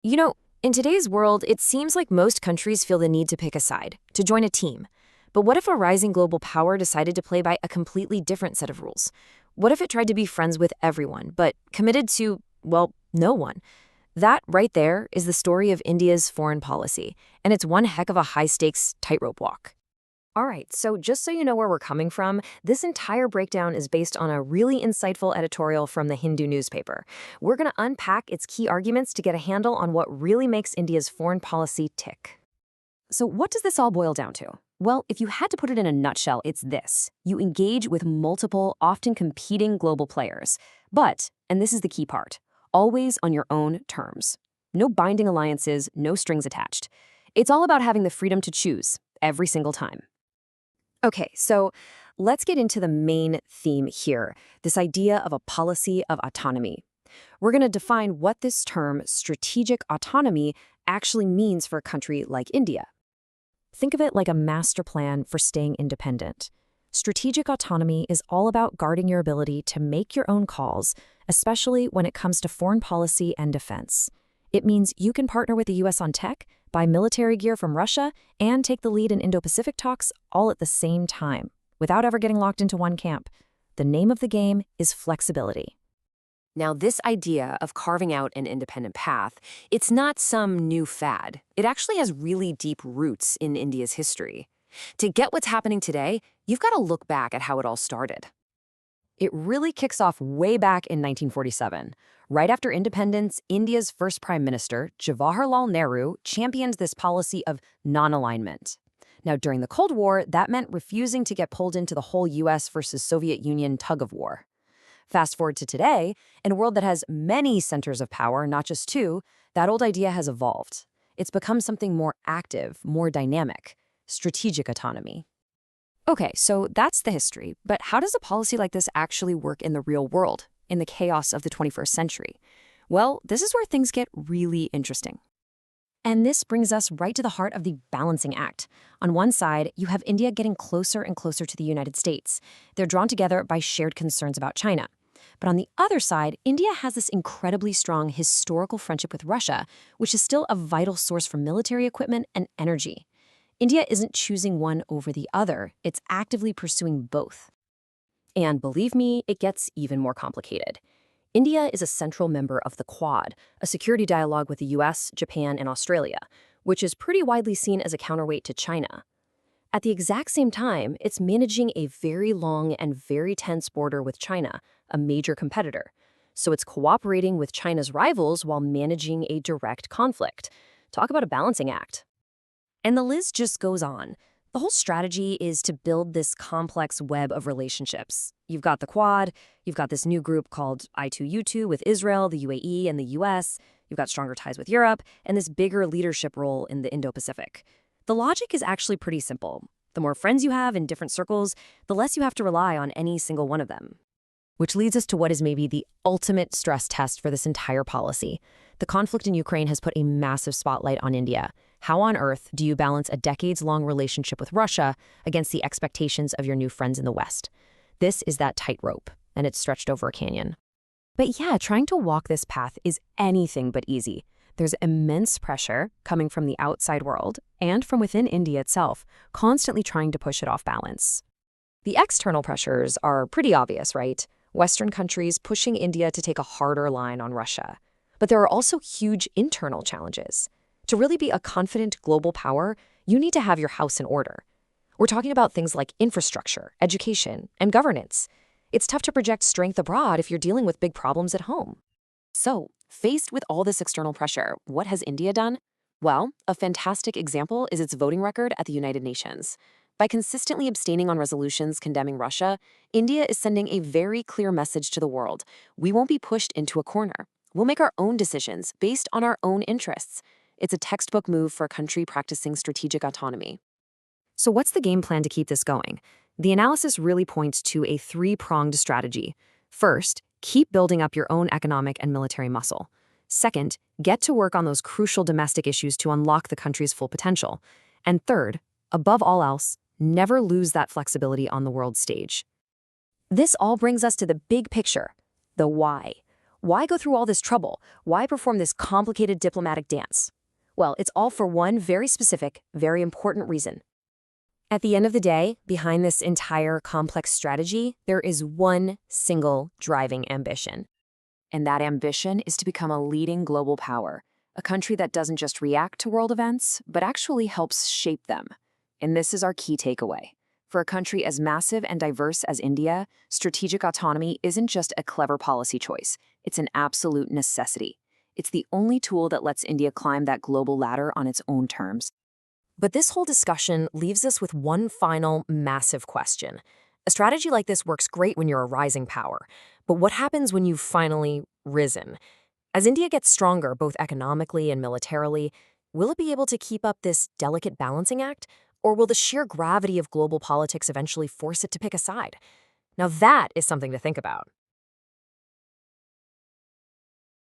You know, in today's world, it seems like most countries feel the need to pick a side, to join a team. But what if a rising global power decided to play by a completely different set of rules? What if it tried to be friends with everyone, but committed to, well, no one? That right there is the story of India's foreign policy, and it's one heck of a high-stakes tightrope walk. All right, so just so you know where we're coming from, this entire breakdown is based on a really insightful editorial from the Hindu newspaper. We're going to unpack its key arguments to get a handle on what really makes India's foreign policy tick. So what does this all boil down to? Well, if you had to put it in a nutshell, it's this. You engage with multiple, often competing global players. But, and this is the key part, always on your own terms. No binding alliances, no strings attached. It's all about having the freedom to choose every single time. Okay, so let's get into the main theme here, this idea of a policy of autonomy. We're going to define what this term, strategic autonomy, actually means for a country like India. Think of it like a master plan for staying independent. Strategic autonomy is all about guarding your ability to make your own calls, especially when it comes to foreign policy and defense. It means you can partner with the US on tech, buy military gear from Russia, and take the lead in Indo-Pacific talks all at the same time, without ever getting locked into one camp. The name of the game is flexibility. Now, this idea of carving out an independent path, it's not some new fad. It actually has really deep roots in India's history. To get what's happening today, you've got to look back at how it all started. It really kicks off way back in 1947. Right after independence, India's first prime minister, Jawaharlal Nehru, championed this policy of non-alignment. Now, during the Cold War, that meant refusing to get pulled into the whole US versus Soviet Union tug-of-war. Fast forward to today, in a world that has many centers of power, not just two, that old idea has evolved. It's become something more active, more dynamic, strategic autonomy. Okay, so that's the history, but how does a policy like this actually work in the real world, in the chaos of the 21st century? Well, this is where things get really interesting. And this brings us right to the heart of the balancing act. On one side, you have India getting closer and closer to the United States. They're drawn together by shared concerns about China. But on the other side, India has this incredibly strong historical friendship with Russia, which is still a vital source for military equipment and energy. India isn't choosing one over the other, it's actively pursuing both. And believe me, it gets even more complicated. India is a central member of the Quad, a security dialogue with the US, Japan, and Australia, which is pretty widely seen as a counterweight to China. At the exact same time, it's managing a very long and very tense border with China, a major competitor. So it's cooperating with China's rivals while managing a direct conflict. Talk about a balancing act. And the list just goes on. The whole strategy is to build this complex web of relationships. You've got the Quad, you've got this new group called I2U2 with Israel, the UAE, and the US, you've got stronger ties with Europe, and this bigger leadership role in the Indo-Pacific. The logic is actually pretty simple. The more friends you have in different circles, the less you have to rely on any single one of them. Which leads us to what is maybe the ultimate stress test for this entire policy. The conflict in Ukraine has put a massive spotlight on India. How on earth do you balance a decades-long relationship with Russia against the expectations of your new friends in the West? This is that tightrope, and it's stretched over a canyon. But yeah, trying to walk this path is anything but easy. There's immense pressure coming from the outside world and from within India itself, constantly trying to push it off balance. The external pressures are pretty obvious, right? Western countries pushing India to take a harder line on Russia. But there are also huge internal challenges. To really be a confident global power, you need to have your house in order. We're talking about things like infrastructure, education, and governance. It's tough to project strength abroad if you're dealing with big problems at home. So, faced with all this external pressure, what has India done? Well, a fantastic example is its voting record at the United Nations. By consistently abstaining on resolutions condemning Russia, India is sending a very clear message to the world. We won't be pushed into a corner. We'll make our own decisions based on our own interests. It's a textbook move for a country practicing strategic autonomy. So what's the game plan to keep this going? The analysis really points to a three-pronged strategy. First, keep building up your own economic and military muscle. Second, get to work on those crucial domestic issues to unlock the country's full potential. And third, above all else, never lose that flexibility on the world stage. This all brings us to the big picture, the why. Why go through all this trouble? Why perform this complicated diplomatic dance? Well, it's all for one very specific, very important reason. At the end of the day, behind this entire complex strategy, there is one single driving ambition. And that ambition is to become a leading global power, a country that doesn't just react to world events, but actually helps shape them. And this is our key takeaway. For a country as massive and diverse as India, strategic autonomy isn't just a clever policy choice. It's an absolute necessity. It's the only tool that lets India climb that global ladder on its own terms. But this whole discussion leaves us with one final massive question. A strategy like this works great when you're a rising power. But what happens when you've finally risen? As India gets stronger, both economically and militarily, will it be able to keep up this delicate balancing act? Or will the sheer gravity of global politics eventually force it to pick a side? Now that is something to think about.